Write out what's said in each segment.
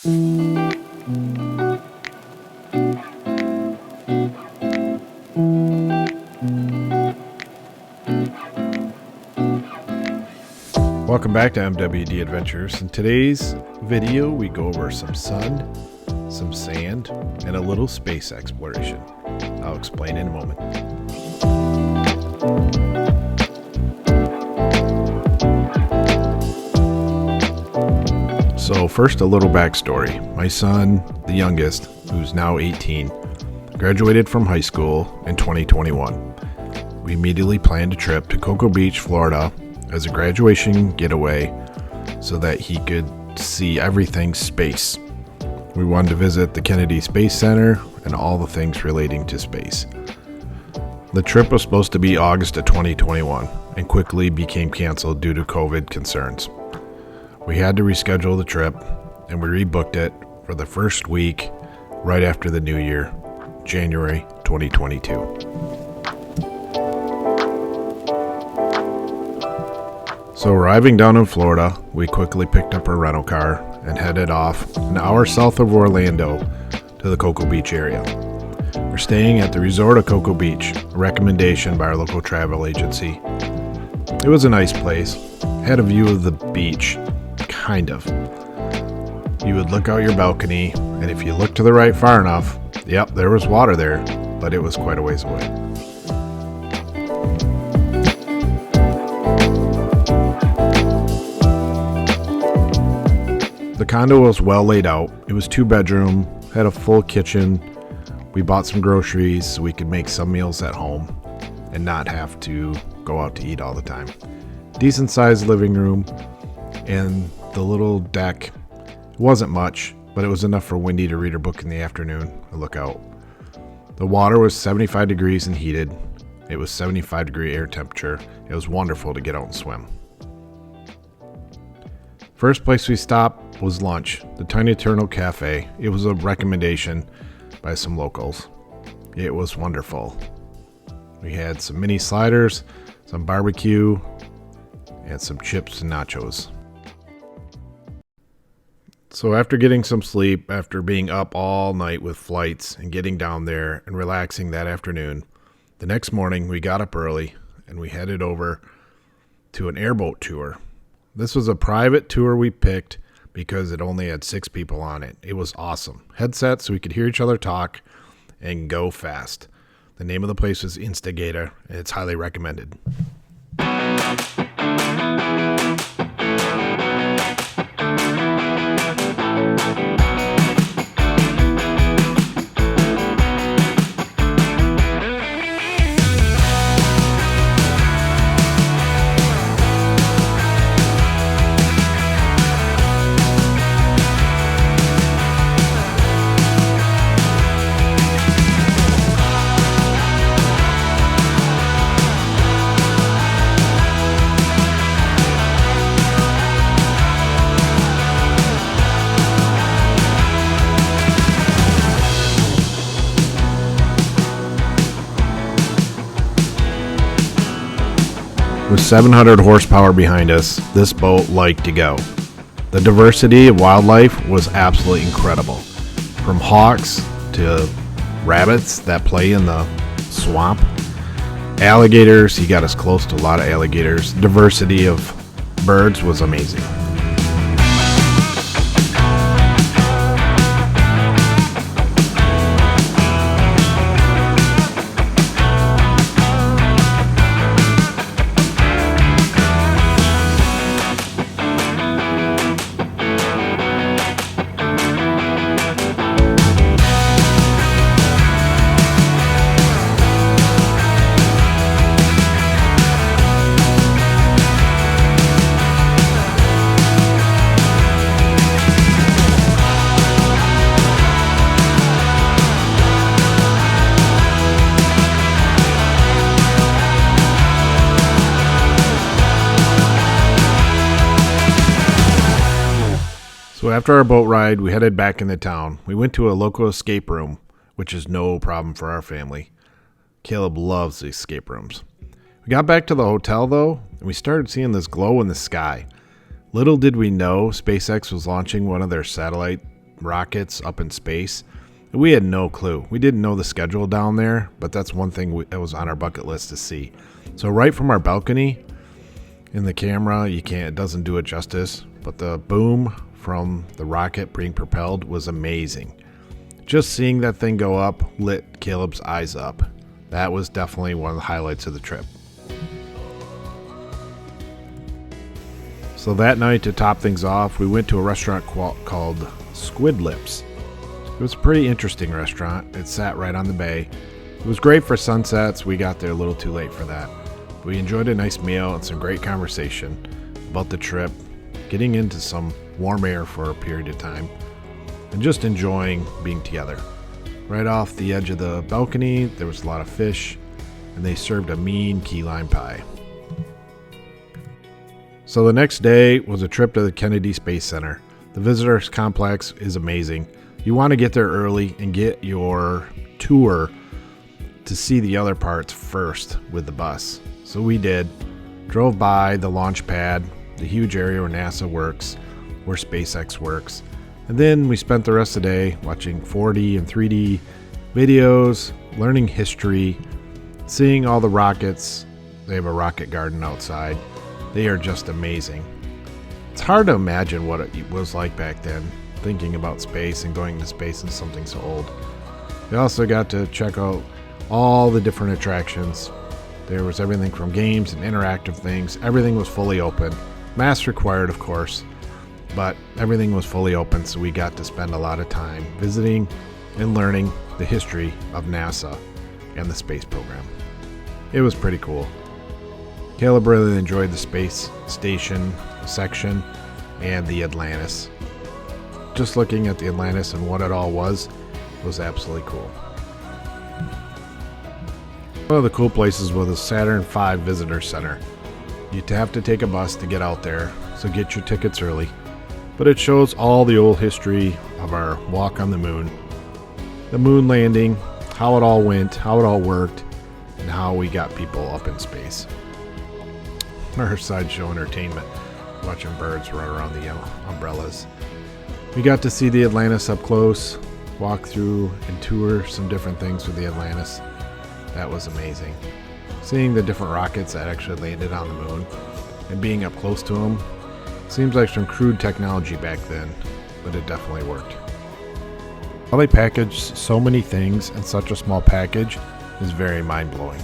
Welcome back to MWD Adventures. In today's video, we go over some sun, some sand, and a little space exploration. I'll explain in a moment. So first, a little backstory. My son, the youngest, who's now 18, graduated from high school in 2021. We immediately planned a trip to Cocoa Beach, Florida, as a graduation getaway so that he could see everything space. We wanted to visit the Kennedy Space Center and all the things relating to space. The trip was supposed to be August of 2021 and quickly became canceled due to COVID concerns. We had to reschedule the trip and we rebooked it for the first week right after the new year, January 2022. So arriving down in Florida, we quickly picked up our rental car and headed off an hour south of Orlando to the Cocoa Beach area. We're staying at the Resort of Cocoa Beach, a recommendation by our local travel agency. It was a nice place, had a view of the beach, kind of. You would look out your balcony, and if you looked to the right far enough, yep, there was water there, but it was quite a ways away. The condo was well laid out. It was 2-bedroom, had a full kitchen. We bought some groceries so we could make some meals at home and not have to go out to eat all the time. Decent sized living room, and the little deck wasn't much, but it was enough for Wendy to read her book in the afternoon and look out. The water was 75 degrees and heated. It was 75-degree air temperature. It was wonderful to get out and swim. First place we stopped was lunch, the Tiny Turtle Cafe. It was a recommendation by some locals. It was wonderful. We had some mini sliders, some barbecue, and some chips and nachos. So after getting some sleep, after being up all night with flights and getting down there and relaxing that afternoon, the next morning we got up early and we headed over to an airboat tour. This was a private tour we picked because it only had 6 people on it. It was awesome. Headsets so we could hear each other talk and go fast. The name of the place was InstaGator, and it's highly recommended. With 700 horsepower behind us, this boat liked to go. The diversity of wildlife was absolutely incredible. From hawks to rabbits that play in the swamp, alligators, he got us close to a lot of alligators. Diversity of birds was amazing. So after our boat ride, we headed back into town. We went to a local escape room, which is no problem for our family. Caleb loves the escape rooms. We got back to the hotel, though, and we started seeing this glow in the sky. Little did we know SpaceX was launching one of their satellite rockets up in space. We had no clue. We didn't know the schedule down there, but that's one thing that was on our bucket list to see. So right from our balcony, in the camera, it doesn't do it justice, but the boom from the rocket being propelled was amazing. Just seeing that thing go up lit Caleb's eyes up. That was definitely one of the highlights of the trip. So that night, to top things off, we went to a restaurant called Squid Lips. It was a pretty interesting restaurant. It sat right on the bay. It was great for sunsets. We got there a little too late for that. We enjoyed a nice meal and some great conversation about the trip, getting into some warm air for a period of time, and just enjoying being together. Right off the edge of the balcony, there was a lot of fish, and they served a mean key lime pie. So the next day was a trip to the Kennedy Space Center. The visitors complex is amazing. You want to get there early and get your tour to see the other parts first with the bus. So we did. Drove by the launch pad, the huge area where NASA works, where SpaceX works. And then we spent the rest of the day watching 4D and 3D videos, learning history, seeing all the rockets. They have a rocket garden outside. They are just amazing. It's hard to imagine what it was like back then, thinking about space and going to space in something so old. We also got to check out all the different attractions. There was everything from games and interactive things. Everything was fully open. Mask required, of course, but everything was fully open, so we got to spend a lot of time visiting and learning the history of NASA and the space program. It was pretty cool. Caleb really enjoyed the space station section and the Atlantis. Just looking at the Atlantis and what it all was absolutely cool. One of the cool places was the Saturn V Visitor Center. You'd have to take a bus to get out there, so get your tickets early. But it shows all the old history of our walk on the moon, the moon landing, how it all went, how it all worked, and how we got people up in space. Our sideshow entertainment, watching birds run around the umbrellas. We got to see the Atlantis up close, walk through and tour some different things with the Atlantis. That was amazing. Seeing the different rockets that actually landed on the moon and being up close to them seems like some crude technology back then, but it definitely worked. How they packaged so many things in such a small package is very mind-blowing.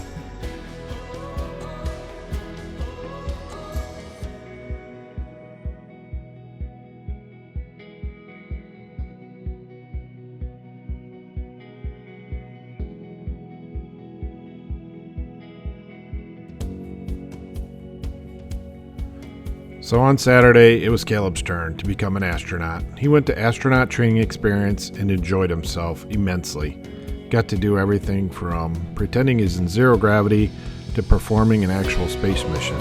So on Saturday, it was Caleb's turn to become an astronaut. He went to Astronaut Training Experience and enjoyed himself immensely. Got to do everything from pretending he's in zero gravity to performing an actual space mission.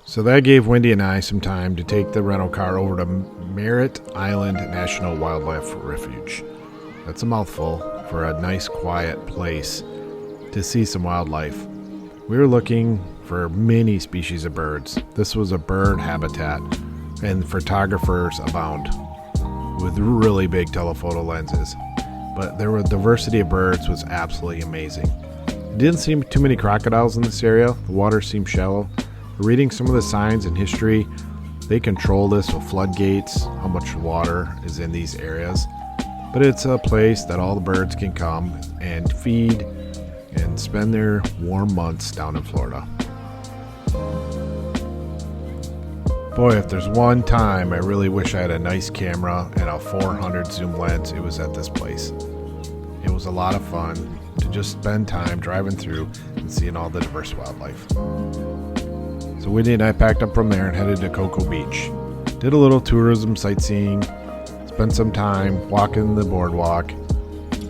So that gave Wendy and I some time to take the rental car over to Merritt Island National Wildlife Refuge. That's a mouthful for a nice quiet place to see some wildlife. We were looking for many species of birds. This was a bird habitat, and photographers abound with really big telephoto lenses. But there were diversity of birds was absolutely amazing. It didn't seem too many crocodiles in this area. The water seemed shallow. Reading some of the signs and history, they control this with floodgates, how much water is in these areas. But it's a place that all the birds can come and feed and spend their warm months down in Florida. Boy, if there's one time I really wish I had a nice camera and a 400 zoom lens, it was at this place. It was a lot of fun to just spend time driving through and seeing all the diverse wildlife. So Wendy and I packed up from there and headed to Cocoa Beach. Did a little tourism sightseeing, spent some time walking the boardwalk,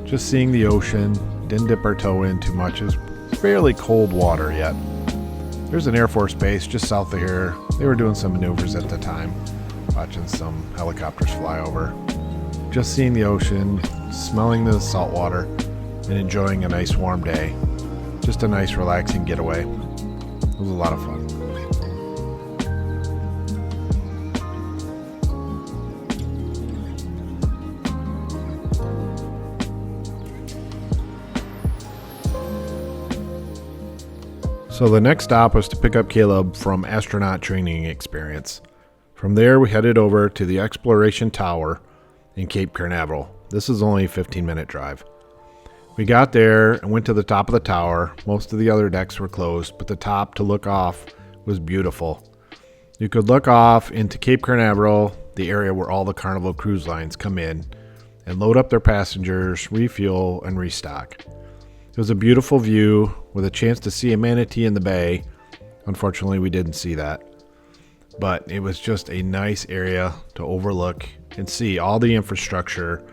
just seeing the ocean. Didn't dip our toe in too much. It's fairly cold water yet. There's an Air Force base just south of here. They were doing some maneuvers at the time, watching some helicopters fly over. Just seeing the ocean, smelling the salt water, and enjoying a nice warm day. Just a nice relaxing getaway. It was a lot of fun. So the next stop was to pick up Caleb from Astronaut Training Experience. From there, we headed over to the Exploration Tower in Cape Canaveral. This is only a 15-minute drive. We got there and went to the top of the tower. Most of the other decks were closed, but the top to look off was beautiful. You could look off into Cape Canaveral, the area where all the Carnival cruise lines come in and load up their passengers, refuel, and restock. It was a beautiful view with a chance to see a manatee in the bay. Unfortunately, we didn't see that. But it was just a nice area to overlook and see all the infrastructure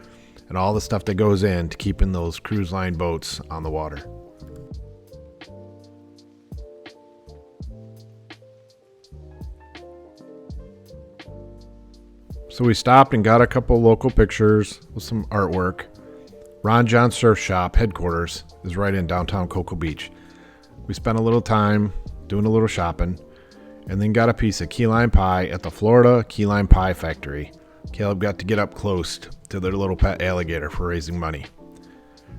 and all the stuff that goes into keeping those cruise line boats on the water. So we stopped and got a couple local pictures with some artwork. Ron John Surf Shop headquarters is right in downtown Cocoa Beach. We spent a little time doing a little shopping and then got a piece of key lime pie at the Florida Key Lime Pie Factory. Caleb got to get up close to their little pet alligator for raising money.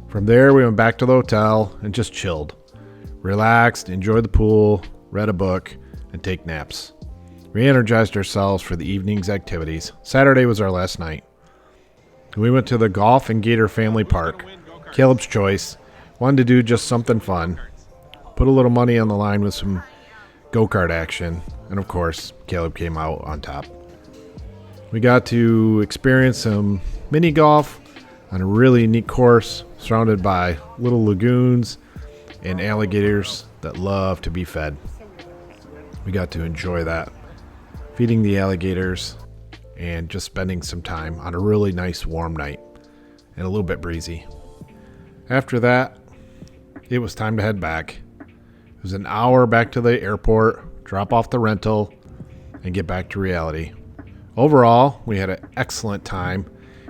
From there, we went back to the hotel and just chilled. Relaxed, enjoyed the pool, read a book, and take naps. Re-energized ourselves for the evening's activities. Saturday was our last night. We went to the Golf and Gator Family Park. Caleb's choice. Wanted to do just something fun. Put a little money on the line with some go-kart action. And of course, Caleb came out on top. We got to experience some mini golf on a really neat course surrounded by little lagoons and alligators that love to be fed. We got to enjoy that. Feeding the alligators and just spending some time on a really nice warm night and a little bit breezy. After that, it was time to head back. It was an hour back to the airport, drop off the rental, and get back to reality. Overall, we had an excellent time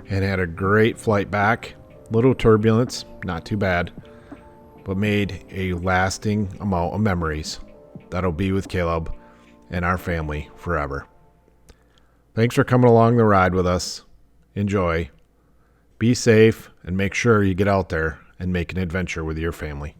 and had a great flight back. Little turbulence, not too bad, but made a lasting amount of memories that'll be with Caleb and our family forever. Thanks for coming along the ride with us. Enjoy. Be safe and make sure you get out there and make an adventure with your family.